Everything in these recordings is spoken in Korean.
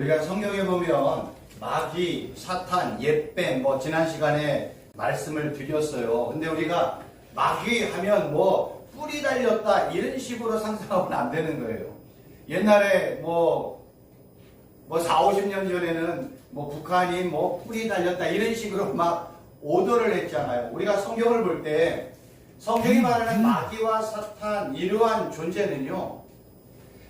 우리가 성경에 보면 마귀, 사탄, 옛뱀 지난 시간에 말씀을 드렸어요. 근데 우리가 마귀 하면 뿔이 달렸다 이런 식으로 상상하면 안 되는 거예요. 옛날에 4, 50년 전에는 북한이 뿔이 달렸다 이런 식으로 막 오도를 했잖아요. 우리가 성경을 볼 때 성경이 말하는 마귀와 사탄 이러한 존재는요,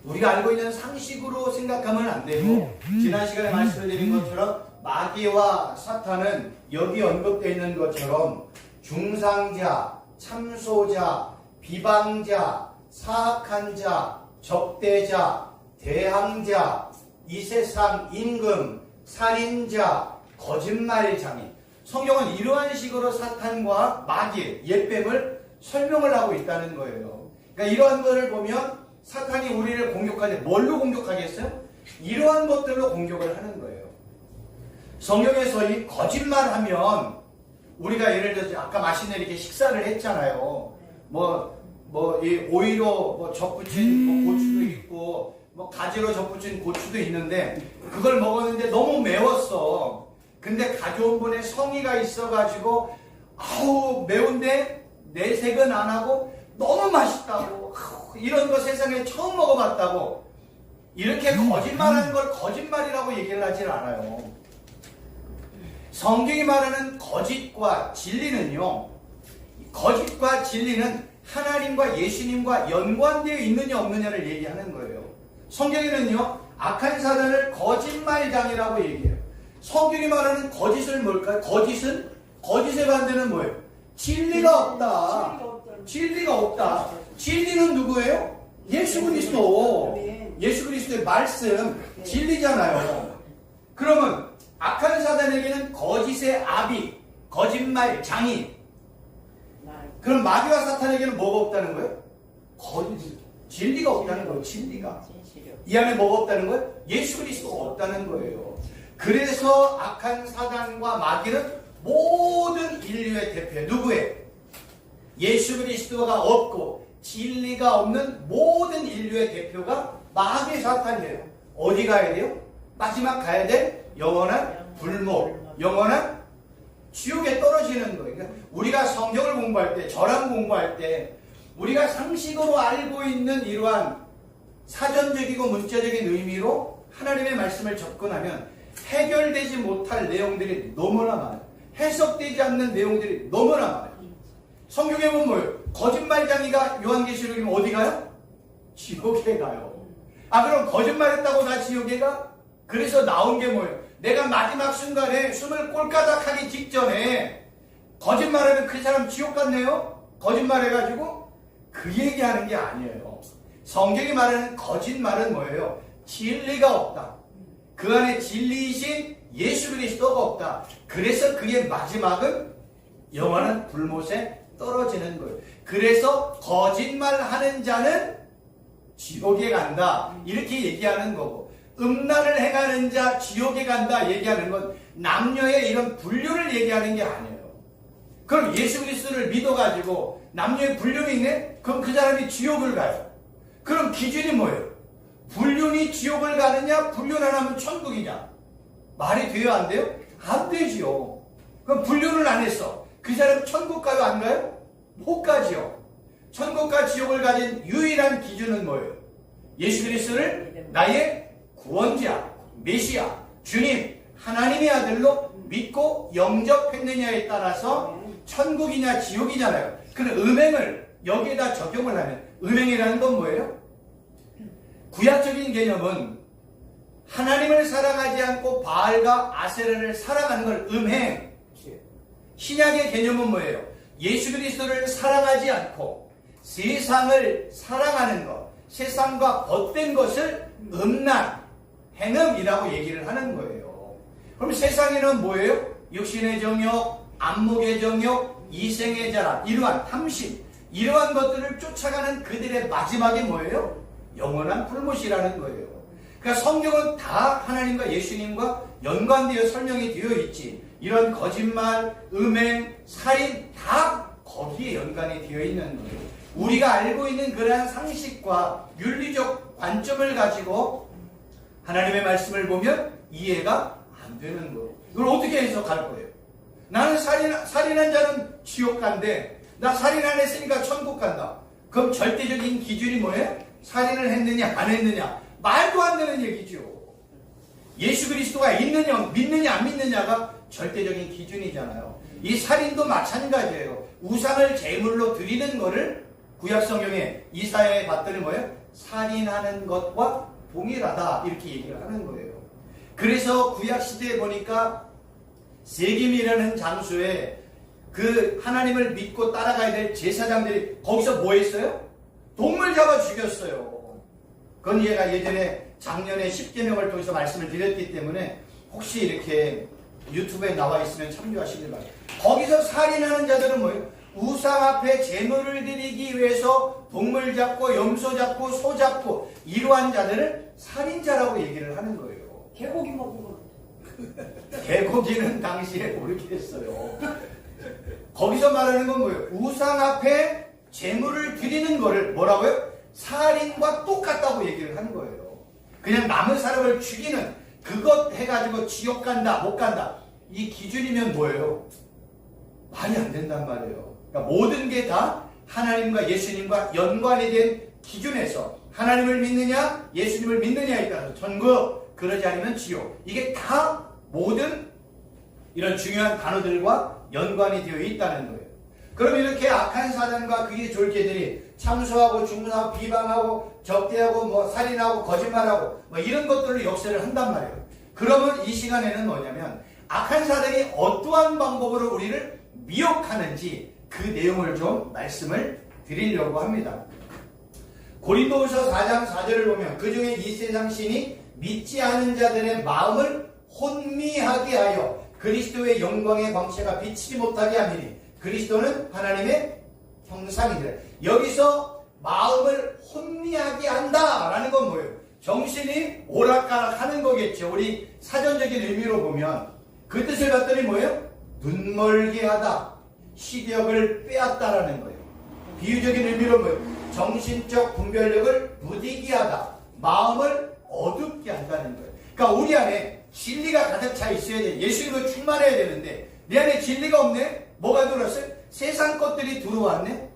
우리가 알고 있는 상식으로 생각하면 안 되고, 지난 시간에 말씀드린 것처럼 마귀와 사탄은 여기 언급되어 있는 것처럼 중상자, 참소자, 비방자, 사악한 자, 적대자, 대항자, 이 세상 임금, 살인자, 거짓말장인. 성경은 이러한 식으로 사탄과 마귀, 옛뱀을 설명을 하고 있다는 거예요. 그러니까 이러한 것을 보면 사탄이 우리를 공격할 때 뭘로 공격하겠어요? 이러한 것들로 공격을 하는 거예요. 성경에서 이 거짓말하면 우리가 예를 들어서 아까 맛있는 이렇게 식사를 했잖아요. 이 오이로 접붙인 고추도 있고 가지로 접붙인 고추도 있는데 그걸 먹었는데 너무 매웠어. 근데 가져온 분의 성의가 있어가지고 아우 매운데 내색은 안 하고 너무 맛있다고 이런 거 세상에 처음 먹어봤다고 이렇게 거짓말하는 걸 거짓말이라고 얘기를 하질 않아요. 성경이 말하는 거짓과 진리는요, 거짓과 진리는 하나님과 예수님과 연관되어 있느냐 없느냐를 얘기하는 거예요. 성경에는요, 악한 사단을 거짓말장이라고 얘기해요. 성경이 말하는 거짓은 뭘까요? 거짓의 반대는 뭐예요? 진리가 없다. 진리가 없다. 진리는 누구예요? 예수 그리스도. 예수 그리스도의 말씀, 진리잖아요. 그러면 악한 사단에게는 거짓의 아비, 거짓말 장인. 그럼 마귀와 사탄에게는 뭐가 없다는 거예요? 진리가 없다는 거예요. 진리가. 이 안에 뭐가 없다는 거예요? 예수 그리스도가 없다는 거예요. 그래서 악한 사단과 마귀는 모든 인류의 대표. 누구예요? 예수 그리스도가 없고 진리가 없는 모든 인류의 대표가 마귀 사탄이에요. 어디 가야 돼요? 마지막 가야 될 영원한 불목, 영원한 지옥에 떨어지는 거예요. 그러니까 우리가 성경을 공부할 때, 저랑 공부할 때 우리가 상식으로 알고 있는 이러한 사전적이고 문자적인 의미로 하나님의 말씀을 접근하면 해결되지 못할 내용들이 너무나 많아요. 해석되지 않는 내용들이 너무나 많아요. 성경에 보면 뭐예요? 거짓말장이가 요한계시록이면 어디 가요? 지옥에 가요. 그럼 거짓말했다고 다 지옥에 가? 그래서 나온 게 뭐예요? 내가 마지막 순간에 숨을 꼴까닥 하기 직전에 거짓말하면 그 사람 지옥 갔네요? 거짓말해가지고 그 얘기하는 게 아니에요. 성경이 말하는 거짓말은 뭐예요? 진리가 없다. 그 안에 진리이신 예수 그리스도가 없다. 그래서 그의 마지막은 영원한 불못에 떨어지는 거예요. 그래서 거짓말하는 자는 지옥에 간다. 이렇게 얘기하는 거고, 음란을 행하는 자 지옥에 간다 얘기하는 건 남녀의 이런 분류를 얘기하는 게 아니에요. 그럼 예수 그리스도를 믿어가지고 남녀의 분류이 있네? 그럼 그 사람이 지옥을 가요. 그럼 기준이 뭐예요? 불륜이 지옥을 가느냐, 불륜 안 하면 천국이냐? 말이 돼요, 안 돼요? 안 되지요. 그럼 불륜을 안 했어. 그 사람 천국 가요, 안 가요? 못 가지요. 천국과 지옥을 가진 유일한 기준은 뭐예요? 예수 그리스도를 나의 구원자, 메시아, 주님, 하나님의 아들로 믿고 영접했느냐에 따라서 천국이냐 지옥이잖아요. 그런 음행을 여기에다 적용을 하면, 음행이라는 건 뭐예요? 구약적인 개념은 하나님을 사랑하지 않고 바알과 아세라를 사랑하는 걸 음행. 신약의 개념은 뭐예요? 예수 그리스도를 사랑하지 않고 세상을 사랑하는 것, 세상과 벗된 것을 음란, 행음이라고 얘기를 하는 거예요. 그럼 세상에는 뭐예요? 육신의 정욕, 안목의 정욕, 이생의 자랑, 이러한 탐심, 이러한 것들을 쫓아가는 그들의 마지막이 뭐예요? 영원한 불못이라는 거예요. 그러니까 성경은 다 하나님과 예수님과 연관되어 설명이 되어 있지. 이런 거짓말, 음행, 살인 다 거기에 연관이 되어 있는 거예요. 우리가 알고 있는 그러한 상식과 윤리적 관점을 가지고 하나님의 말씀을 보면 이해가 안 되는 거예요. 이걸 어떻게 해석할 거예요? 나는 살인한 자는 지옥 간대. 나 살인 안 했으니까 천국 간다. 그럼 절대적인 기준이 뭐예요? 살인을 했느냐 안 했느냐. 말도 안 되는 얘기죠. 예수 그리스도가 있느냐 믿느냐 안 믿느냐가 절대적인 기준이잖아요. 이 살인도 마찬가지예요. 우상을 제물로 드리는 거를 구약성경에 이사야에 봤더니 뭐예요? 살인하는 것과 동일하다 이렇게 얘기를 하는 거예요. 그래서 구약시대에 보니까 세김이라는 장소에 그 하나님을 믿고 따라가야 될 제사장들이 거기서 뭐 했어요? 동물 잡아 죽였어요. 그건 얘가 예전에 작년에 10계명을 통해서 말씀을 드렸기 때문에 혹시 이렇게 유튜브에 나와 있으면 참조하시길 바랍니다. 거기서 살인하는 자들은 뭐예요? 우상 앞에 제물을 드리기 위해서 동물 잡고 염소 잡고 소 잡고 이러한 자들을 살인자라고 얘기를 하는 거예요. 개고기 먹은 거. 개고기는 당시에 모르겠어요. 거기서 말하는 건 뭐예요? 우상 앞에 제물을 드리는 거를 뭐라고요? 살인과 똑같다고 얘기를 하는 거예요. 그냥 남의 사람을 죽이는 그것 해가지고 지옥 간다 못 간다 이 기준이면 뭐예요? 말이 안 된단 말이에요. 그러니까 모든 게 다 하나님과 예수님과 연관이 된 기준에서 하나님을 믿느냐 예수님을 믿느냐에 따라서 천국 그러지 않으면 지옥 이게 다 모든 이런 중요한 단어들과 연관이 되어 있다는 거예요. 그럼 이렇게 악한 사단과 그의 졸개들이 참소하고 중문하고 비방하고 적대하고 뭐 살인하고 거짓말하고 뭐 이런 것들로 역사를 한단 말이에요. 그러면 이 시간에는 뭐냐면 악한 사단이 어떠한 방법으로 우리를 미혹하는지 그 내용을 좀 말씀을 드리려고 합니다. 고린도후서 4장 4절을 보면 그중에 이 세상 신이 믿지 않은 자들의 마음을 혼미하게 하여 그리스도의 영광의 광채가 비치지 못하게 하리니 그리스도는 하나님의 형상이니라. 여기서 마음을 혼미하게 한다라는 건 뭐예요? 정신이 오락가락하는 거겠죠. 우리 사전적인 의미로 보면 그 뜻을 봤더니 뭐예요? 눈멀게 하다, 시력을 빼앗다라는 거예요. 비유적인 의미로 뭐예요? 정신적 분별력을 무디게 하다, 마음을 어둡게 한다는 거예요. 그러니까 우리 안에 진리가 가득 차 있어야 돼. 예수님으로 충만해야 되는데 내 안에 진리가 없네? 뭐가 들어왔어요? 세상 것들이 들어왔네?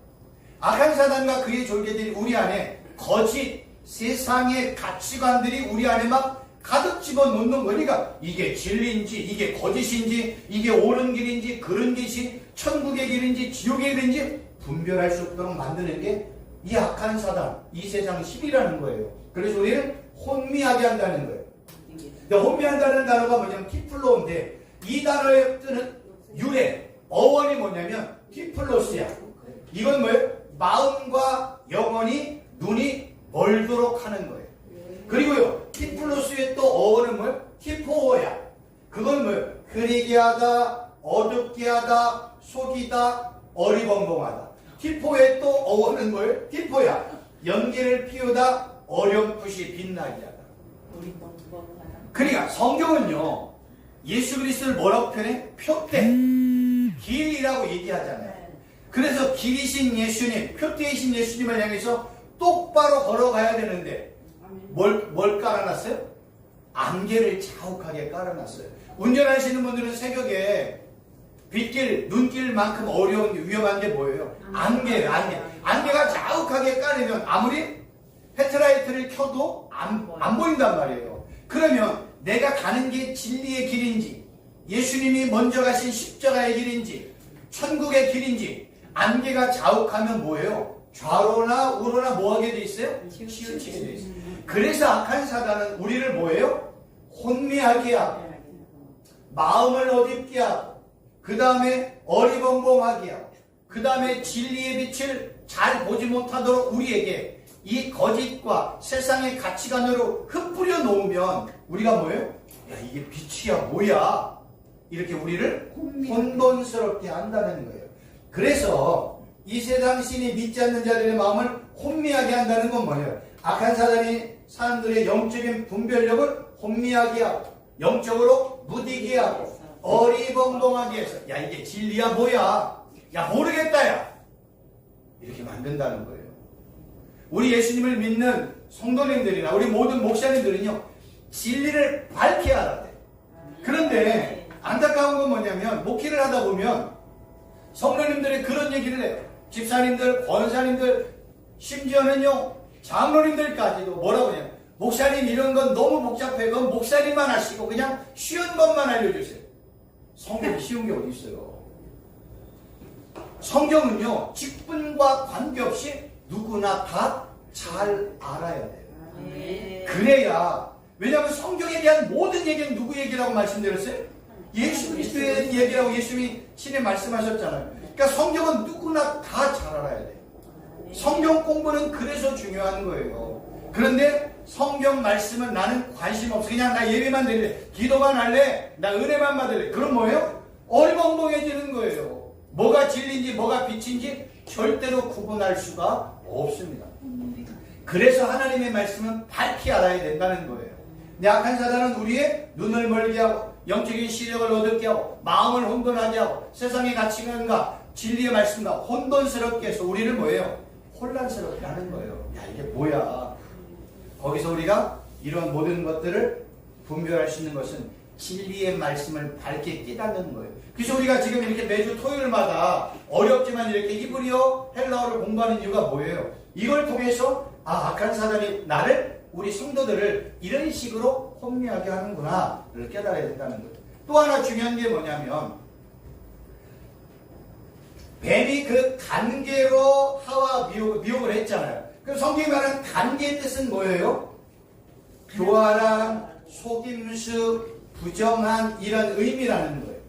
악한 사단과 그의 졸개들이 우리 안에 거짓 세상의 가치관들이 우리 안에 막 가득 집어넣는 거니까 이게 진리인지 이게 거짓인지 이게 옳은 길인지 그런 길인지 천국의 길인지 지옥의 길인지 분별할 수 없도록 만드는 게 이 악한 사단, 이 세상 신이라는 거예요. 그래서 우리는 혼미하게 한다는 거예요. 근데 혼미한다는 단어가 뭐냐면 티플로인데 이 단어의 뜻은 유래, 어원이 뭐냐면 티플로스야. 이건 뭐예요? 마음과 영혼이 눈이 멀도록 하는 거예요. 그리고요, 티플로스의 또 어원은 뭐예요? 티포어야. 그건 뭐예요? 흐리게 하다, 어둡게 하다, 속이다, 어리벙벙하다. 티포의 또 어원은 뭐예요? 티포야. 연기를 피우다, 어렴풋이 빛나게 하다. 그러니까 성경은요, 예수 그리스도를 뭐라고 표현해? 표대, 길이라고 얘기하잖아요. 그래서 길이신 예수님, 표대이신 예수님을 향해서 똑바로 걸어가야 되는데 뭘 깔아놨어요? 안개를 자욱하게 깔아놨어요. 운전하시는 분들은 새벽에 빗길, 눈길만큼 어려운 위험한 게 뭐예요? 안개예요, 안개. 안개가 자욱하게 깔으면 아무리 헤드라이트를 켜도 안 보인단 말이에요. 그러면 내가 가는 게 진리의 길인지 예수님이 먼저 가신 십자가의 길인지 천국의 길인지 안개가 자욱하면 뭐예요? 좌로나 우로나 뭐하게 돼 있어요? 치우치게 돼 있어요. 그래서 악한 사단은 우리를 뭐예요? 혼미하게 하고 마음을 어둡게 하고 그 다음에 어리벙벙하게 하고 그 다음에 진리의 빛을 잘 보지 못하도록 우리에게 이 거짓과 세상의 가치관으로 흩뿌려 놓으면 우리가 뭐예요? 야, 이게 빛이야 뭐야? 이렇게 우리를 혼돈스럽게 한다는 거예요. 그래서 이 세상 신이 믿지 않는 자들의 마음을 혼미하게 한다는 건 뭐예요? 악한 사단이 사람들의 영적인 분별력을 혼미하게 하고 영적으로 무디게 하고 어리벙벙하게 해서 야 이게 진리야 뭐야? 야 모르겠다 야 이렇게 만든다는 거예요. 우리 예수님을 믿는 성도님들이나 우리 모든 목사님들은요 진리를 밝혀야 알아야 돼. 그런데 안타까운 건 뭐냐면 목회를 하다 보면 성도님들이 그런 얘기를 해요. 집사님들, 권사님들, 심지어는요 장로님들까지도 뭐라고 해요? 목사님 이런 건 너무 복잡해. 그건 목사님만 하시고 그냥 쉬운 것만 알려주세요. 성경이 쉬운 게 어디 있어요? 성경은요 직분과 관계없이 누구나 다 잘 알아야 돼요. 그래야, 왜냐하면 성경에 대한 모든 얘기는 누구 얘기라고 말씀드렸어요? 예수 그리스도의 얘기라고 예수님이 신에 말씀하셨잖아요. 그러니까 성경은 누구나 다 잘 알아야 돼요. 성경 공부는 그래서 중요한 거예요. 그런데 성경 말씀은 나는 관심 없어. 그냥 나 예배만 드릴래. 기도만 할래. 나 은혜만 받을래. 그럼 뭐예요? 얼벙벙해지는 거예요. 뭐가 진리인지 뭐가 빛인지 절대로 구분할 수가 없습니다. 그래서 하나님의 말씀은 밝히 알아야 된다는 거예요. 약한 사단은 우리의 눈을 멀게 하고 영적인 시력을 어둡게 하고 마음을 혼돈하게 하고 세상의 가치관과 진리의 말씀과 혼돈스럽게 해서 우리를 뭐예요? 혼란스럽게 하는 거예요. 야, 이게 뭐야? 거기서 우리가 이런 모든 것들을 분별할 수 있는 것은 진리의 말씀을 밝게 깨닫는 거예요. 그래서 우리가 지금 이렇게 매주 토요일마다 어렵지만 이렇게 히브리어, 헬라어를 공부하는 이유가 뭐예요? 이걸 통해서 악한 사단이 나를, 우리 성도들을 이런 식으로 혼미하게 하는구나를 깨달아야 된다는 거예요. 또 하나 중요한 게 뭐냐면 뱀이 그 간계로 하와 미혹을 했잖아요. 그럼 성경이 말하는 간계의 뜻은 뭐예요? 교활한, 속임수, 부정한 이런 의미라는 거예요.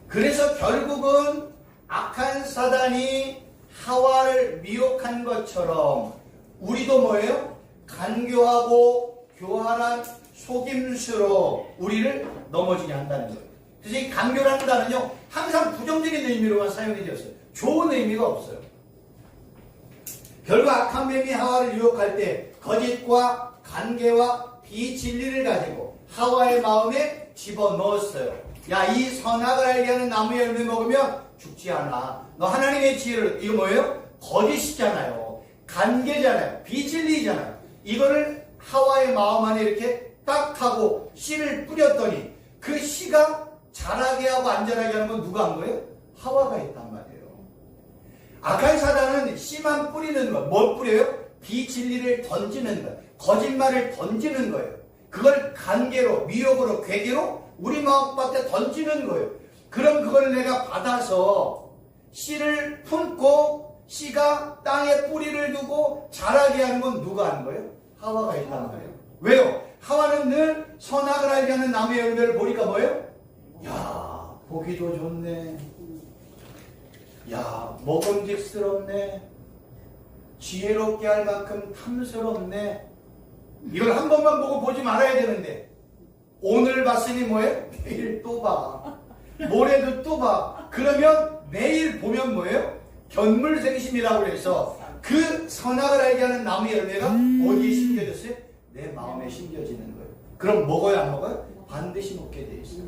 그래서 결국은 악한 사단이 하와를 미혹한 것처럼 우리도 뭐예요? 간교하고 교활한 속임수로 우리를 넘어지게 한다는 거예요. 그래서 이 간교라는 단어는요 항상 부정적인 의미로만 사용이 되었어요. 좋은 의미가 없어요. 결국 악한 뱀이 하와를 유혹할 때 거짓과 관계와 비진리를 가지고 하와의 마음에 집어넣었어요. 야, 이 선악을 알게 하는 나무의 열매 먹으면 죽지 않아. 너 하나님의 지혜를, 이거 뭐예요? 거짓이잖아요. 관계잖아요. 비진리잖아요. 이거를 하와의 마음 안에 이렇게 딱 하고 씨를 뿌렸더니 그 씨가 자라게 하고 안 자라게 하는 건 누가 한 거예요? 하와가 했단 말이에요. 악한 사단은 씨만 뿌리는 거. 뭘 뿌려요? 비진리를 던지는 거. 거짓말을 던지는 거예요. 그걸 관계로, 미혹으로, 괴계로 우리 마음밭에 던지는 거예요. 그럼 그걸 내가 받아서 씨를 품고 씨가 땅에 뿌리를 두고 자라게 하는 건 누가 하는 거예요? 하와가 했단 말이에요. 왜요? 하와는 늘 선악을 알게 하는 나무의 열매를 보니까 뭐예요? 야, 보기도 좋네. 야, 먹음직스럽네. 지혜롭게 할 만큼 탐스럽네. 이걸 한 번만 보고 보지 말아야 되는데 오늘 봤으니 뭐예요? 내일 또 봐. 모레도 또 봐. 그러면 매일 보면 뭐예요? 견물생심이라고 해서 그 선악을 알게 하는 나무 열매가 어디에 심겨졌어요? 내 마음에 심겨지는 거예요. 그럼 먹어요 안 먹어요? 반드시 먹게 돼 있어요.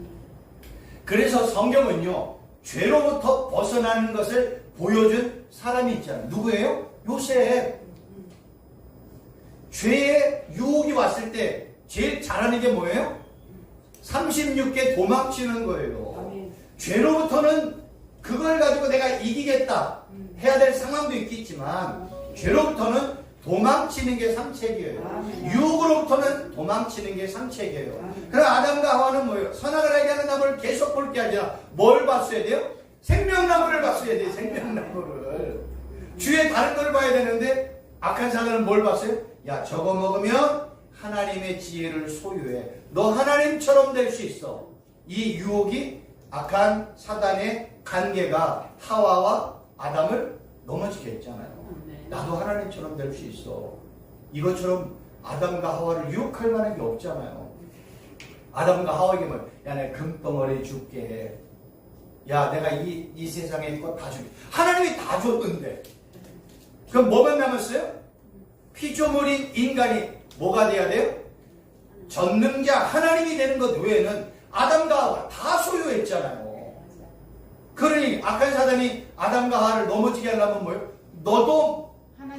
그래서 성경은요 죄로부터 벗어나는 것을 보여준 사람이 있잖아요. 누구예요? 요셉. 죄의 유혹이 왔을 때 제일 잘하는 게 뭐예요? 36개 도망치는 거예요. 죄로부터는 그걸 가지고 내가 이기겠다 해야 될 상황도 있겠지만 죄로부터는 도망치는 게 상책이에요. 유혹으로부터는 도망치는 게 상책이에요. 그럼 아담과 하와는 뭐예요? 선악을 알게 하는 나무를 계속 볼 게 아니라 뭘 봤어야 돼요? 생명나무를 봤어야 돼요. 생명나무를. 주위에 다른 걸 봐야 되는데 악한 사람은 뭘 봤어요? 야, 저거 먹으면 하나님의 지혜를 소유해. 너 하나님처럼 될 수 있어. 이 유혹이 악한 사단의 관계가 하와와 아담을 넘어지게 했잖아요. 나도 하나님처럼 될 수 있어. 이것처럼 아담과 하와를 유혹할 만한 게 없잖아요. 아담과 하와에게 뭐, 야, 내가 금덩어리 줄게 해. 야, 내가 이 세상에 있는 거 다 줄게. 하나님이 다 줬는데. 그럼 뭐만 남았어요? 피조물인 인간이 뭐가 돼야 돼요? 전능자 하나님이 되는 것 외에는 아담과 하와 다 소유했잖아요. 그러니 악한 사단이 아담과 하와를 넘어지게 하려면 뭐예요? 너도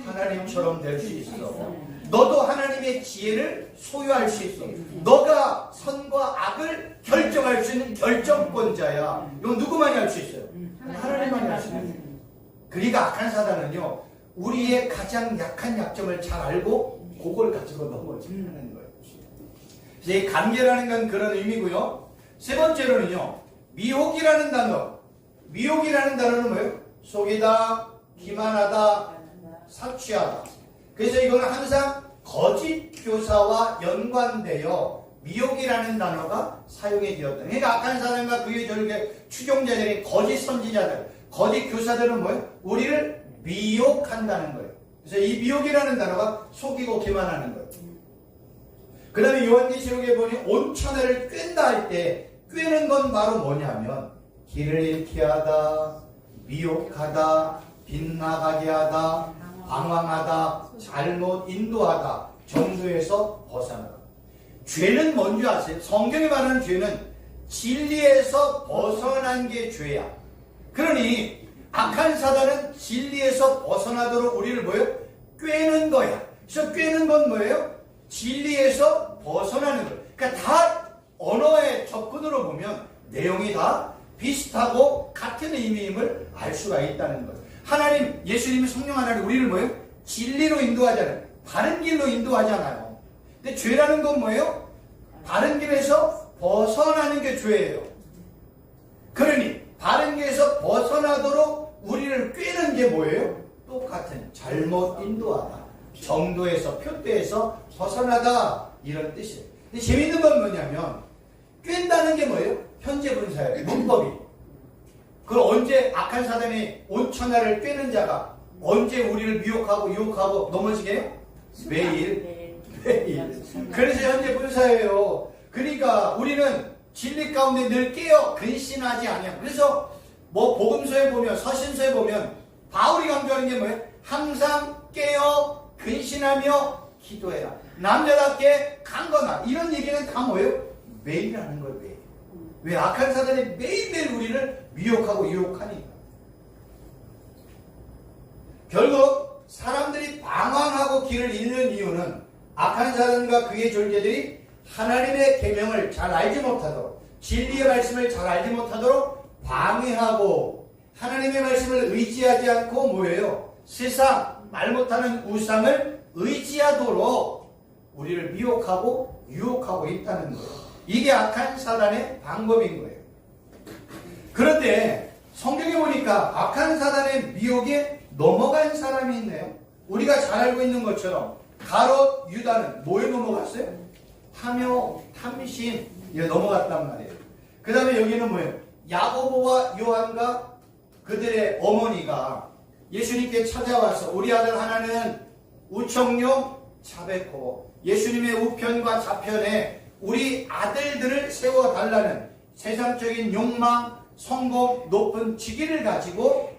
하나님처럼 될 수 있어. 너도 하나님의 지혜를 소유할 수 있어. 너가 선과 악을 결정할 수 있는 결정권자야. 이건 누구만이 할 수 있어요? 하나님만이 할 수 있는. 그러니까 악한 사단은요, 우리의 가장 약한 약점을 잘 알고 그걸 가지고 넘어지는 거예요. 이제 이 관계라는 건 그런 의미고요. 세 번째로는요, 미혹이라는 단어. 미혹이라는 단어는 뭐예요? 속이다, 기만하다, 사취하다. 그래서 이거는 항상 거짓 교사와 연관되어 미혹이라는 단어가 사용이 되었다. 그러니까 악한 사람과 그의 저렇게 추종자들이 거짓 선지자들, 거짓 교사들은 뭐예요? 우리를 미혹한다는 거예요. 그래서 이 미혹이라는 단어가 속이고 기만하는 거예요. 그 다음에 요한계시록에 보니 온천하를 꿰다 할 때 꿰는 건 바로 뭐냐면 길을 잃게 하다, 미혹하다, 빗나가게 하다, 방황하다, 잘못 인도하다, 정도에서 벗어나다. 죄는 뭔지 아세요? 성경이 말하는 죄는 진리에서 벗어난 게 죄야. 그러니 악한 사단은 진리에서 벗어나도록 우리를 뭐예요? 꿰는 거야. 그래서 꿰는 건 뭐예요? 진리에서 벗어나는 거예요. 그러니까 다 언어의 접근으로 보면 내용이 다 비슷하고 같은 의미임을 알 수가 있다는 거예요. 하나님, 예수님이 성령 하나님 우리를 뭐예요? 진리로 인도하잖아요. 바른 길로 인도하잖아요. 근데 죄라는 건 뭐예요? 바른 길에서 벗어나는 게 죄예요. 그러니 바른 길에서 벗어나도록 우리를 꿰는 게 뭐예요? 똑같은 잘못 인도하다, 정도에서 표대에서 벗어나다, 이런 뜻이에요. 근데 재밌는 건 뭐냐면 꿰다는 게 뭐예요? 현재 분사예요. 문법이. 그걸 언제 악한 사단이 온천하를 꿰는 자가 언제 우리를 미혹하고 유혹하고 넘어지게 해요? 매일. 그래서 현재 분사예요. 그러니까 우리는 진리 가운데 늘 깨어 근신하지 아니야. 그래서 뭐 복음서에 보면, 서신서에 보면 바울이 강조하는 게 뭐예요? 항상 깨어 근신하며 기도해라. 남자답게 강건하. 이런 얘기는 다 뭐예요? 매일 하는 거예요. 매일. 왜? 악한 사단이 매일매일 우리를 미혹하고 유혹하니까. 결국 사람들이 방황하고 길을 잃는 이유는 악한 사단과 그의 존재들이 하나님의 계명을 잘 알지 못하도록, 진리의 말씀을 잘 알지 못하도록 방해하고, 하나님의 말씀을 의지하지 않고 뭐예요? 세상, 말 못하는 우상을 의지하도록 우리를 미혹하고 유혹하고 있다는 거예요. 이게 악한 사단의 방법인 거예요. 그런데 성경에 보니까 악한 사단의 미혹에 넘어간 사람이 있네요. 우리가 잘 알고 있는 것처럼 가롯 유다는 뭐에 넘어갔어요? 탐욕, 탐심, 이에 넘어갔단 말이에요. 그 다음에 여기는 뭐예요? 야고보와 요한과 그들의 어머니가 예수님께 찾아와서 우리 아들 하나는 우청용 자백고 예수님의 우편과 좌편에 우리 아들들을 세워달라는 세상적인 욕망, 성공, 높은 직위를 가지고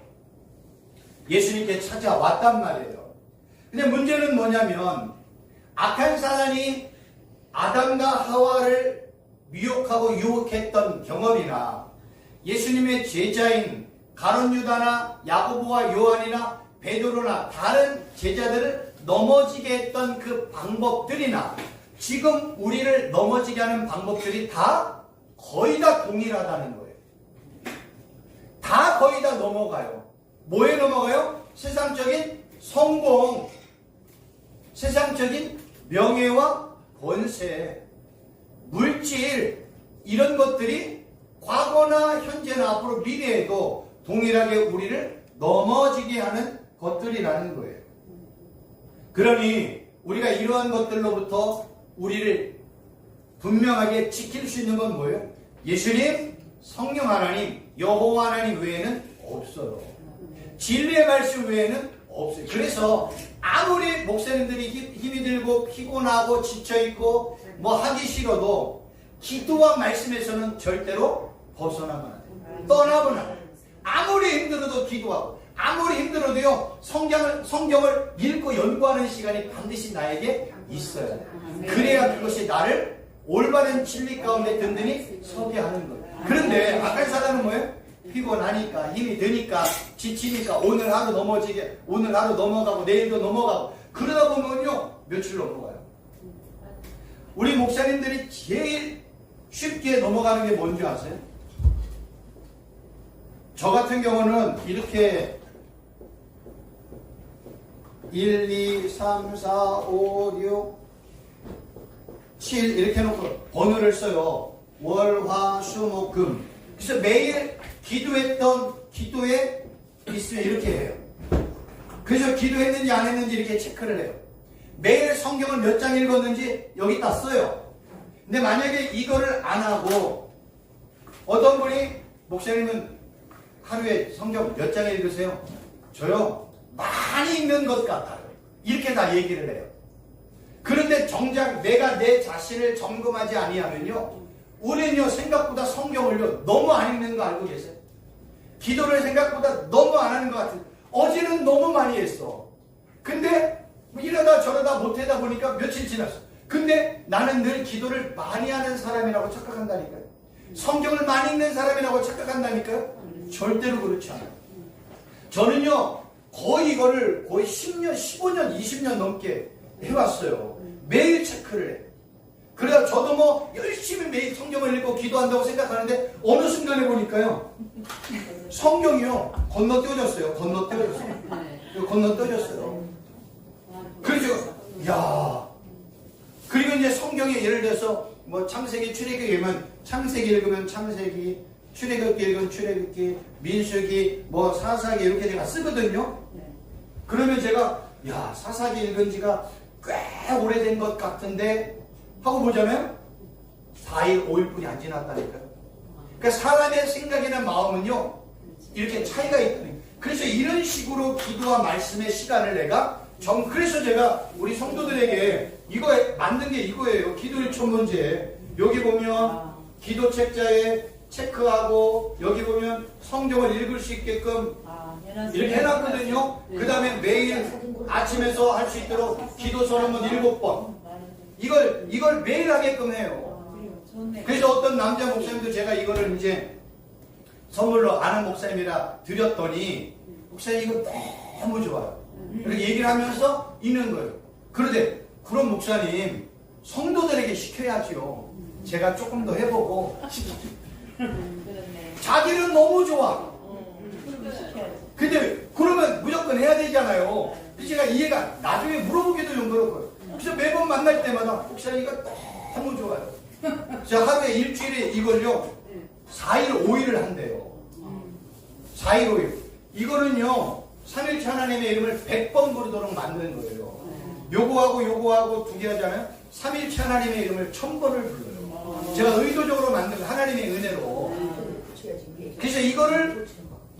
예수님께 찾아왔단 말이에요. 근데 문제는 뭐냐면 악한 사단이 아담과 하와를 미혹하고 유혹했던 경험이나 예수님의 제자인 가룟 유다나 야고보와 요한이나 베드로나 다른 제자들을 넘어지게 했던 그 방법들이나 지금 우리를 넘어지게 하는 방법들이 다 거의 다 동일하다는 거예요. 다 거의 다 넘어가요. 뭐에 넘어가요? 세상적인 성공, 세상적인 명예와 권세, 물질, 이런 것들이 과거나 현재나 앞으로 미래에도 동일하게 우리를 넘어지게 하는 것들이라는 거예요. 그러니 우리가 이러한 것들로부터 우리를 분명하게 지킬 수 있는 건 뭐예요? 예수님, 성령 하나님, 여호와 하나님 외에는 없어요. 진리의 말씀 외에는 없어요. 그래서 아무리 목사님들이 힘이 들고 피곤하고 지쳐있고 뭐 하기 싫어도 기도와 말씀에서는 절대로 벗어나면 안 돼요. 떠나면 안 돼요. 아무리 힘들어도 기도하고 아무리 힘들어도요 성경을 읽고 연구하는 시간이 반드시 나에게 있어야 돼요. 그래야 그것이 나를 올바른 진리 가운데 든든히 서게 하는 거예요. 그런데 악한 사람은 뭐예요? 피곤하니까 힘이 드니까 지치니까 오늘 하루 넘어지게 오늘 하루 넘어가고 내일도 넘어가고 그러다 보면요 며칠 넘어가요. 우리 목사님들이 제일 쉽게 넘어가는 게 뭔지 아세요? 저 같은 경우는 이렇게 1, 2, 3, 4, 5, 6, 7 이렇게 해놓고 번호를 써요. 월, 화, 수, 목, 금. 그래서 매일 기도했던 기도에 있으면 이렇게 해요. 그래서 기도했는지 안 했는지 이렇게 체크를 해요. 매일 성경을 몇 장 읽었는지 여기다 써요. 근데 만약에 이거를 안 하고 어떤 분이 목사님은 하루에 성경 몇 장 읽으세요? 저요? 많이 읽는 것 같아요. 이렇게 다 얘기를 해요. 그런데 정작 내가 내 자신을 점검하지 아니하면요, 우리는요 생각보다 성경을요 너무 안 읽는 거 알고 계세요? 기도를 생각보다 너무 안 하는 것 같아요. 어제는 너무 많이 했어. 근데 이러다 저러다 못하다 보니까 며칠 지났어. 근데 나는 늘 기도를 많이 하는 사람이라고 착각한다니까요. 성경을 많이 읽는 사람이라고 착각한다니까요. 절대로 그렇지 않아요. 저는요 거의 이거를 거의 10년, 15년, 20년 넘게 해왔어요. 매일 체크를 해. 그래서 저도 뭐 열심히 매일 성경을 읽고 기도한다고 생각하는데 어느 순간에 보니까요 성경이요 건너뛰어졌어요. 건너뛰어졌어요. 그래서 야, 그리고 이제 성경에 예를 들어서 뭐 창세기, 출애굽기 읽으면 창세기 읽으면 창세기, 출애굽기 읽으면 출애굽기, 민수기, 뭐 사사기 이렇게 제가 쓰거든요. 그러면 제가 야, 사사기 읽은 지가 꽤 오래된 것 같은데 하고 보자면 4일, 5일뿐이 안 지났다니까요. 그러니까 사람의 생각이나 마음은요 이렇게 차이가 있거든요. 그래서 이런 식으로 기도와 말씀의 시간을 내가 그래서 제가 우리 성도들에게 이거 만든 게 이거예요. 기도 1,000번째. 여기 보면 기도 책자에 체크하고 여기 보면 성경을 읽을 수 있게끔 이렇게 해놨거든요. 그 다음에 매일 아침에서 할 수 있도록 기도 서론문 7번. 이걸 매일 하게끔 해요. 그래서 어떤 남자 목사님도 제가 이거를 이제 선물로 아는 목사님이라 드렸더니 목사님 이거 너무 좋아요. 이렇게 얘기를 하면서 읽는 거예요. 그런데 그런 목사님 성도들에게 시켜야지요. 제가 조금 더 해보고 자기는 너무 좋아. 근데 그러면 무조건 해야 되잖아요. 그래서 제가 이해가 나중에 물어보기도 좀 그렇고요. 그래서 매번 만날 때마다 목사님 이거 너무 좋아요. 제가 하루에 일주일에 이걸요 4일 5일을 한대요. 4일 5일 이거는요 3일째 하나님의 이름을 100번 부르도록 만드는 거예요. 요거하고 두 개 하잖아요. 3일째 하나님의 이름을 1000번을 불러요. 제가 의도적으로 만든 거 하나님의 은혜로. 그래서 이거를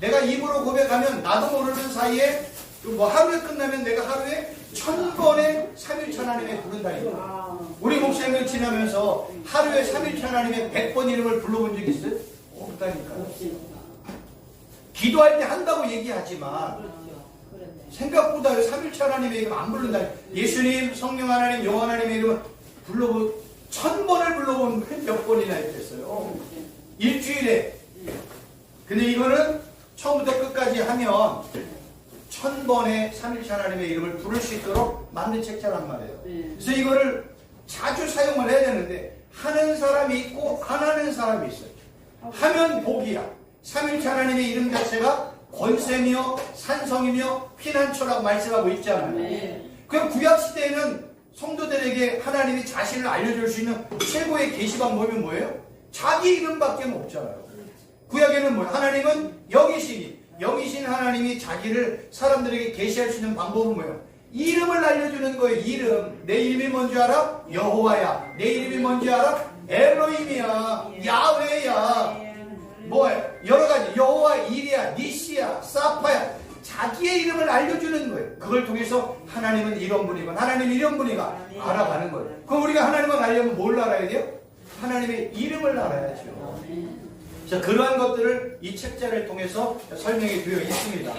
내가 입으로 고백하면 나도 모르는 사이에 뭐 하루에 끝나면 내가 하루에 1000번의 3일째 하나님의 부른다니까. 우리 목사님을 지나면서 하루에 3일째 하나님의 100번 이름을 불러본 적 있어요? 없다니까요. 기도할 때 한다고 얘기하지만 생각보다 3일째 하나님의 이름 안 부른다. 예수님, 성령 하나님, 영원 하나님의 이름을 1000번을 불러본 몇 번이나 했겠어요. 일주일에. 근데 이거는 처음부터 끝까지 하면 1000번의 3일째 하나님의 이름을 부를 수 있도록 만든 책자란 말이에요. 그래서 이거를 자주 사용을 해야 되는데 하는 사람이 있고 안 하는 사람이 있어요. 하면 복이야. 3일째 하나님의 이름 자체가 권세며 산성이며 피난처라고 말씀하고 있잖아요. 그럼 구약시대에는 성도들에게 하나님이 자신을 알려줄 수 있는 최고의 계시 방법이 뭐예요? 자기 이름밖에 없잖아요. 구약에는 뭐예요? 하나님은 영이신 하나님이 자기를 사람들에게 계시할 수 있는 방법은 뭐예요? 이름을 알려주는 거예요. 이름. 내 이름이 뭔지 알아? 여호와야. 내 이름이 뭔지 알아? 엘로힘이야. 야훼야. 뭐예요? 여러 가지. 여호와 이리야, 니시야, 사파야. 자기의 이름을 알려주는 거예요. 그걸 통해서 하나님은 이런 분이고 하나님은 이런 분이가 알아가는 거예요. 그럼 우리가 하나님을 알려면 뭘 알아야 돼요? 하나님의 이름을 알아야죠. 자, 그러한 것들을 이 책자를 통해서 설명이 되어 있습니다.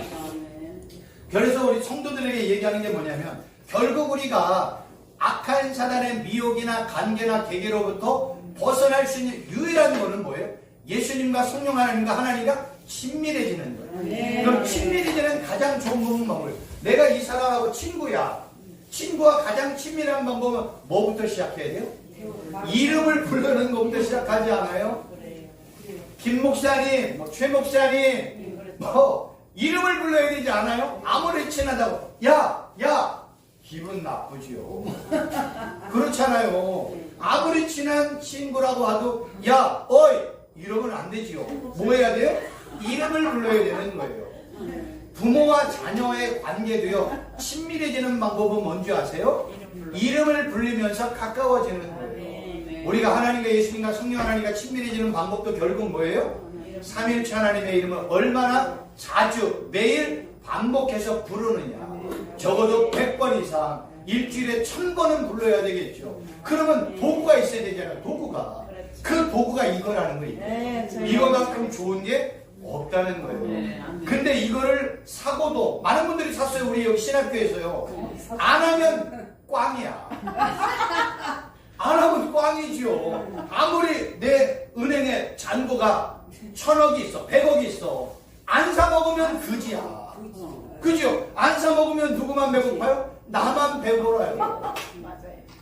그래서 우리 성도들에게 얘기하는 게 뭐냐면 결국 우리가 악한 사단의 미혹이나 관계나 계계로부터 벗어날 수 있는 유일한 거는 뭐예요? 예수님과 성령 하나님과 하나님과 친밀해지는 거예요. 그럼 친밀해지는 가장 좋은 부분은 뭐예요? 내가 이 사람하고 친구야. 친구와 가장 친밀한 방법은 뭐부터 시작해야 돼요? 이름을 부르는 것부터 시작하지 않아요? 김 목사님, 최 목사님, 이름을 불러야 되지 않아요? 아무리 친하다고 야 기분 나쁘지요. 그렇잖아요. 아무리 친한 친구라고 하도 야 어이 이러면 안 되지요. 뭐 해야 돼요? 이름을 불러야 되는 거예요. 부모와 자녀의 관계도요, 친밀해지는 방법은 뭔지 아세요? 이름을 불리면서 가까워지는 거예요. 우리가 하나님과 예수님과 성령 하나님과 친밀해지는 방법도 결국 뭐예요? 삼일체 하나님의 이름을 얼마나 자주 매일 반복해서 부르느냐. 적어도 100번 이상 일주일에 1000번은 불러야 되겠죠. 그러면 도구가 있어야 되잖아요. 도구가. 그 도구가 이거라는 거예요. 이거만큼 좋은 게 없다는 거예요. 근데 이거를 사고도 많은 분들이 샀어요. 우리 여기 신학교에서요. 안 하면 꽝이야. 안 하면 꽝이지요. 아무리 내 은행에 잔고가 1000억이 있어, 100억이 있어, 안 사 먹으면 그지야. 그죠? 안 사 먹으면 누구만 배고파요? 나만 배고파요.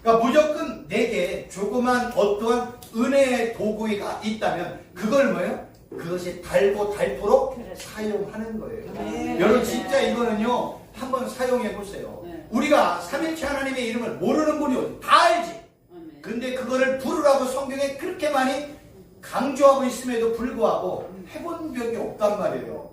그러니까 무조건 내게 조그만 어떠한 은혜의 도구가 있다면 그걸 뭐예요? 그것이 달고 닳도록 사용하는 거예요. 여러분 진짜 이거는요, 한번 사용해 보세요. 우리가 삼일체 하나님의 이름을 모르는 분이 다 알지. 근데 그거를 부르라고 성경에 그렇게 많이 강조하고 있음에도 불구하고 해본 적이 없단 말이에요.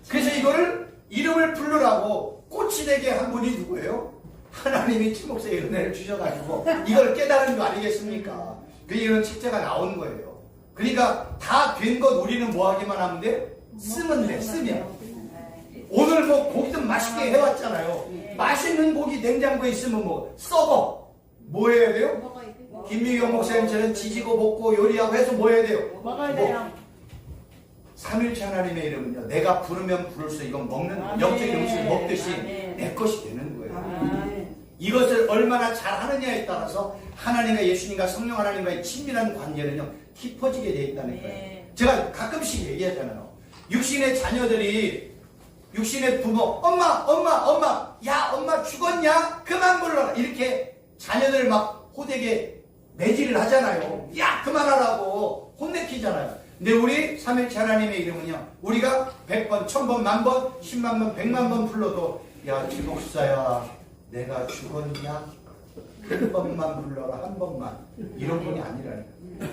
그래서 이거를 이름을 부르라고 꽃이 되게 한 분이 누구예요? 하나님이 친목세의 은혜를 주셔가지고 이걸 깨달은 거 아니겠습니까? 그 이런 책자가 나온 거예요. 그러니까 다 된 것 우리는 뭐 하기만 하면 돼? 쓰면 돼, 쓰면. 오늘 뭐 고기도 맛있게 해왔잖아요. 맛있는 고기 냉장고에 있으면 뭐 썩어. 뭐 해야 돼요? 김미경 목사님처럼 지지고 볶고 요리하고 해서 뭐 해야 돼요? 먹어야 돼요. 삼일체 하나님의 이름은요, 내가 부르면 부를수록 이건 먹는 거예요. 영적인 음식을 먹듯이 내 것이 되는 거예요. 이것을 얼마나 잘하느냐에 따라서 하나님과 예수님과 성령 하나님과의 친밀한 관계는요, 깊어지게 되어 있다는 거예요. 제가 가끔씩 얘기하잖아요. 육신의 자녀들이, 육신의 부모, 엄마, 야, 엄마 죽었냐? 그만 불러라. 이렇게 자녀들 막 호되게 매질을 하잖아요. 야, 그만하라고 혼내키잖아요. 근데 우리 삼일체 하나님의 이름은요, 우리가 100번, 1000번, 10,000번, 100,000번, 100,000번 불러도 야, 지목사야, 내가 죽었냐? 한 번만 불러라, 한 번만. 이런 분이 아니라는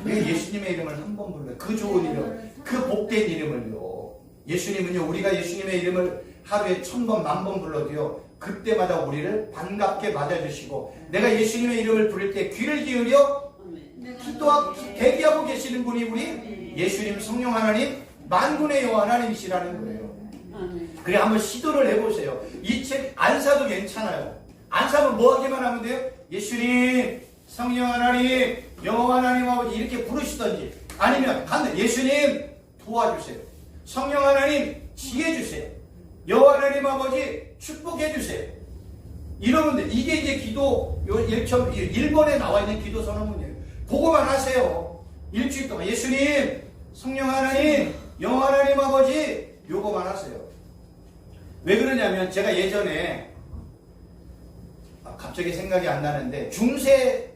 거예요. 예수님의 이름을 한 번 불러요. 그 좋은 이름, 그 복된 이름을요. 예수님은요, 우리가 예수님의 이름을 하루에 1000번, 10,000번 불러도요, 그때마다 우리를 반갑게 맞아주시고, 내가 예수님의 이름을 부를 때 귀를 기울여 기도하고 대기하고 계시는 분이 우리 예수님, 성령 하나님, 만군의 여호와 하나님이시라는 거예요. 그래, 한번 시도를 해보세요. 이 책 안 사도 괜찮아요. 안 사면 뭐 하기만 하면 돼요? 예수님, 성령 하나님, 여호와 하나님 아버지 이렇게 부르시던지, 아니면 예수님 도와주세요. 성령 하나님 지혜 주세요. 여호와 하나님 아버지 축복해 주세요. 이러면 돼. 이게 이제 기도 1번에 나와 있는 기도 선언문이에요. 그거만 하세요. 일주일 동안 예수님, 성령 하나님, 여호와 하나님 아버지 요거만 하세요. 왜 그러냐면 제가 예전에 갑자기 생각이 안 나는데 중세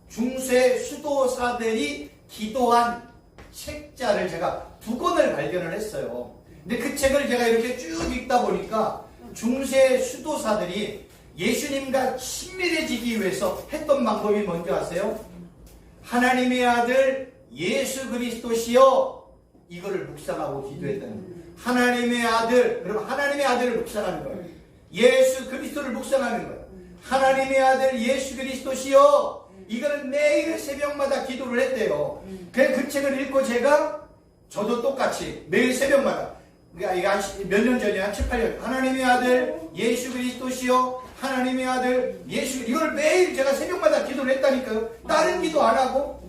수도사들이 기도한 책자를 제가 2권을 발견을 했어요. 근데 그 책을 제가 이렇게 쭉 읽다 보니까 중세 수도사들이 예수님과 친밀해지기 위해서 했던 방법이 뭔지 아세요? 하나님의 아들 예수 그리스도시여, 이거를 묵상하고 기도했다는 거예요. 하나님의 아들, 그럼 하나님의 아들을 묵상하는 거예요. 예수 그리스도를 묵상하는 거예요. 하나님의 아들 예수 그리스도시여, 이거를 매일 새벽마다 기도를 했대요. 그 책을 읽고 저도 똑같이 매일 새벽마다, 그러니까 몇 년 전에 한 7, 8년, 하나님의 아들 예수 그리스도시여, 하나님의 아들 예수, 이걸 매일 제가 새벽마다 기도를 했다니까요. 다른 기도 안 하고.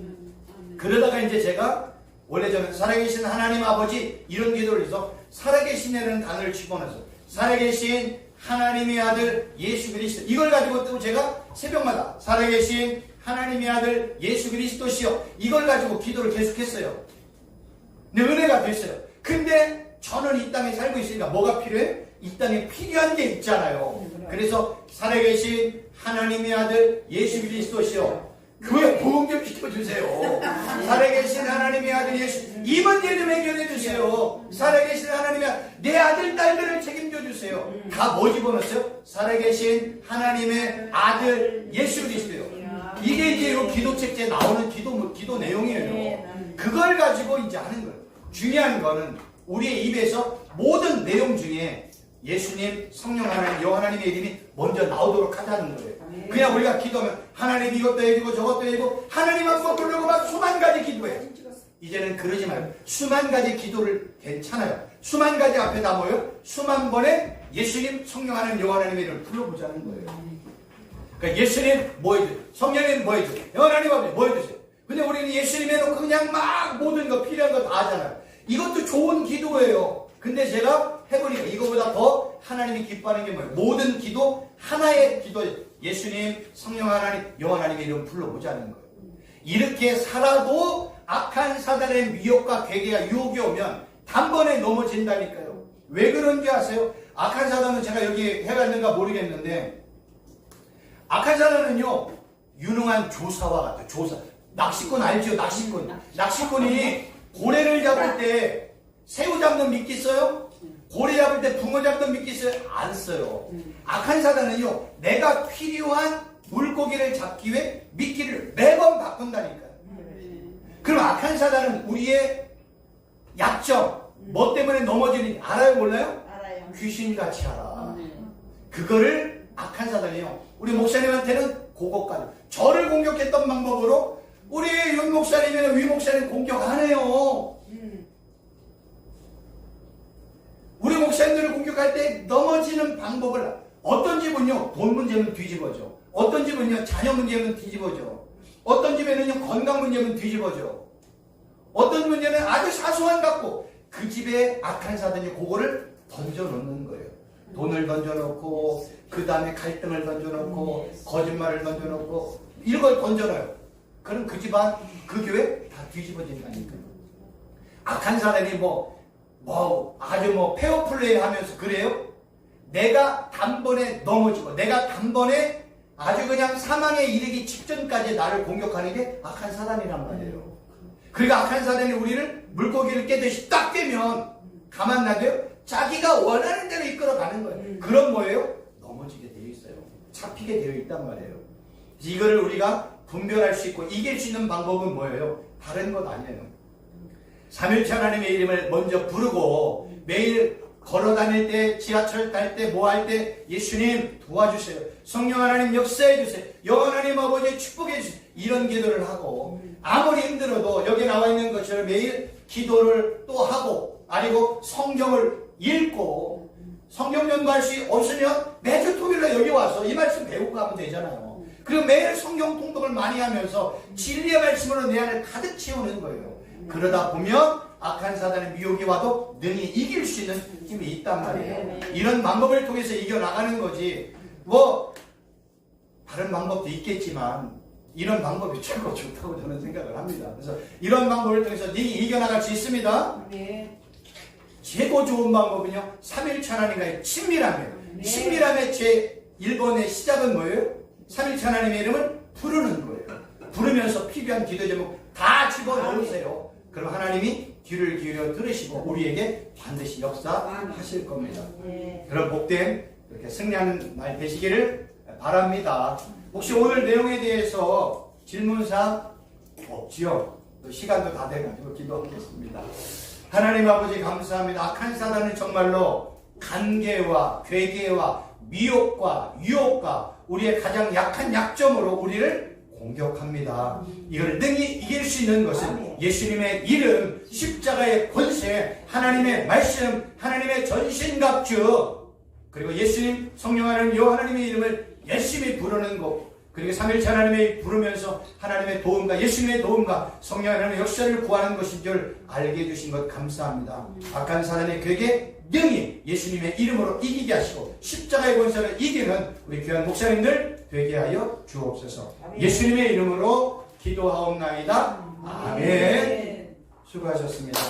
그러다가 이제 제가 원래 저는 살아계신 하나님 아버지 이런 기도를 해서 살아계신이라는 단어를 집어넣어서 살아계신 하나님의 아들 예수 그리스도, 이걸 가지고 또 제가 새벽마다 살아계신 하나님의 아들 예수 그리스도시여, 이걸 가지고 기도를 계속했어요. 근데 은혜가 됐어요. 근데 저는 이 땅에 살고 있으니까 뭐가 필요해? 이 땅에 필요한 게 있잖아요. 그래서 살아계신 하나님의 아들 예수 그리스도시요, 교회 부흥 좀 시켜주세요. 살아계신 하나님의 아들 예수, 이 문제 좀 해결해 주세요. 살아계신 하나님의 내 아들 딸들을 책임져 주세요. 다 뭐 집어넣었어요? 살아계신 하나님의 아들 예수 그리스도요. 이게 이제 이 기도책에 나오는 기도 내용이에요. 그걸 가지고 이제 하는 거예요. 중요한 거는 우리의 입에서 모든 내용 중에 예수님, 성령 하나님, 여호와 하나님의 이름이 먼저 나오도록 하자는 거예요. 그냥 우리가 기도하면 하나님 이것도 해주고 저것도 해주고 하나님 한번 부르고 막 수만 가지 기도해요. 이제는 그러지 말고 수만 가지 기도를 괜찮아요. 수만 가지 앞에 다 모여 수만 번의 예수님, 성령 하나님, 여호와 하나님의 이름을 불러보자는 거예요. 그러니까 예수님 뭐 해주세요? 성령님 뭐 해주세요? 여호와 하나님 아버지 뭐 해주세요? 근데 우리는 예수님 해놓고 그냥 막 모든 거 필요한 거 다 하잖아요. 이것도 좋은 기도예요. 근데 제가 해보니까 이거보다 더 하나님이 기뻐하는 게 뭐예요? 모든 기도 하나의 기도예요. 예수님, 성령 하나님, 여호와 하나님의 이름 불러보자는 거예요. 이렇게 살아도 악한 사단의 미혹과 괴계가 유혹이 오면 단번에 넘어진다니까요. 왜 그런지 아세요? 악한 사단은 제가 여기 해가 있는가 모르겠는데, 악한 사단은요 유능한 조사와 같아요. 조사. 낚시꾼 알죠? 낚시꾼. 낚시꾼이 고래를 잡을 때 새우 잡는 미끼 써요? 고래 잡을 때 붕어 잡는 미끼 써요? 안 써요. 악한 사단은요 내가 필요한 물고기를 잡기 위해 미끼를 매번 바꾼다니까요. 그럼 악한 사단은 우리의 약점, 뭐 때문에 넘어지는지 알아요? 몰라요? 알아요. 귀신같이 알아. 그거를 악한 사단이요 우리 목사님한테는 그것까지 저를 공격했던 방법으로 우리 윤 목사님이나 위 목사님 공격 안 해요. 우리 목사님들을 공격할 때 넘어지는 방법을, 어떤 집은요 돈 문제면 뒤집어져, 어떤 집은요 자녀 문제면 뒤집어져, 어떤 집에는요 건강 문제면 뒤집어져, 어떤 문제는 아주 사소한 갖고 그 집에 악한 사단이 그거를 던져놓는 거예요. 돈을 던져놓고 그 다음에 갈등을 던져놓고 거짓말을 던져놓고 이런 걸 던져놔요. 그럼 그 집안, 그 교회 다 뒤집어진다니까. 악한 사람이 아주 페어플레이 하면서 그래요? 내가 단번에 넘어지고 내가 단번에 아주 그냥 사망에 이르기 직전까지 나를 공격하는 게 악한 사단이란 말이에요. 그러니까 악한 사단이 우리를 물고기를 깨듯이 딱 깨면 가만 놔둬요? 자기가 원하는 대로 이끌어가는 거예요. 그럼 뭐예요? 넘어지게 되어 있어요. 잡히게 되어 있단 말이에요. 이거를 우리가 분별할 수 있고 이길 수 있는 방법은 뭐예요? 다른 것 아니에요. 삼일체 하나님의 이름을 먼저 부르고 매일 걸어다닐 때, 지하철 탈 때, 뭐 할 때 예수님 도와주세요. 성령 하나님 역사해 주세요. 여호와 하나님 아버지 축복해 주세요. 이런 기도를 하고 아무리 힘들어도 여기 나와 있는 것처럼 매일 기도를 또 하고, 아니고 성경을 읽고 성경 연구할 수 없으면 매주 토요일에 여기 와서 이 말씀 배우고 가면 되잖아요. 그리고 매일 성경 통독을 많이 하면서 진리의 말씀으로 내 안을 가득 채우는 거예요. 그러다 보면 악한 사단의 미혹이 와도 능히 이길 수 있는 힘이 있단 말이에요. 이런 방법을 통해서 이겨나가는 거지. 다른 방법도 있겠지만 이런 방법이 최고 좋다고 저는 생각을 합니다. 그래서 이런 방법을 통해서 능히 이겨나갈 수 있습니다. 최고 좋은 방법은요, 삼일체 하나님과의 친밀함이에요. 친밀함의 제 1번의 시작은 뭐예요? 삼일체 하나님의 이름을 부르는 거예요. 부르면서 필요한 기도 제목 다 집어넣으세요. 그럼 하나님이 귀를 기울여 들으시고 우리에게 반드시 역사하실 겁니다. 그런 복된 이렇게 승리하는 날 되시기를 바랍니다. 혹시 오늘 내용에 대해서 질문사항 없지요? 또 시간도 다 돼가지고 기도하겠습니다. 하나님 아버지 감사합니다. 악한 사단은 정말로 간계와 괴계와 미혹과 유혹과 우리의 가장 약한 약점으로 우리를 공격합니다. 이걸 능히 이길 수 있는 것은 예수님의 이름, 십자가의 권세, 하나님의 말씀, 하나님의 전신갑주, 그리고 예수님, 성령 하나님, 여호와 하나님의 이름을 열심히 부르는 것, 그리고 삼일체 하나님의 부르면서 하나님의 도움과 예수님의 도움과 성령 하나님의 역사를 구하는 것인 줄 알게 해주신 것 감사합니다. 악한 사단의 괴계 능히 예수님의 이름으로 이기게 하시고 십자가의 권세를 이기는 우리 귀한 목사님들 되게 하여 주옵소서. 예수님의 이름으로 기도하옵나이다. 아멘. 수고하셨습니다.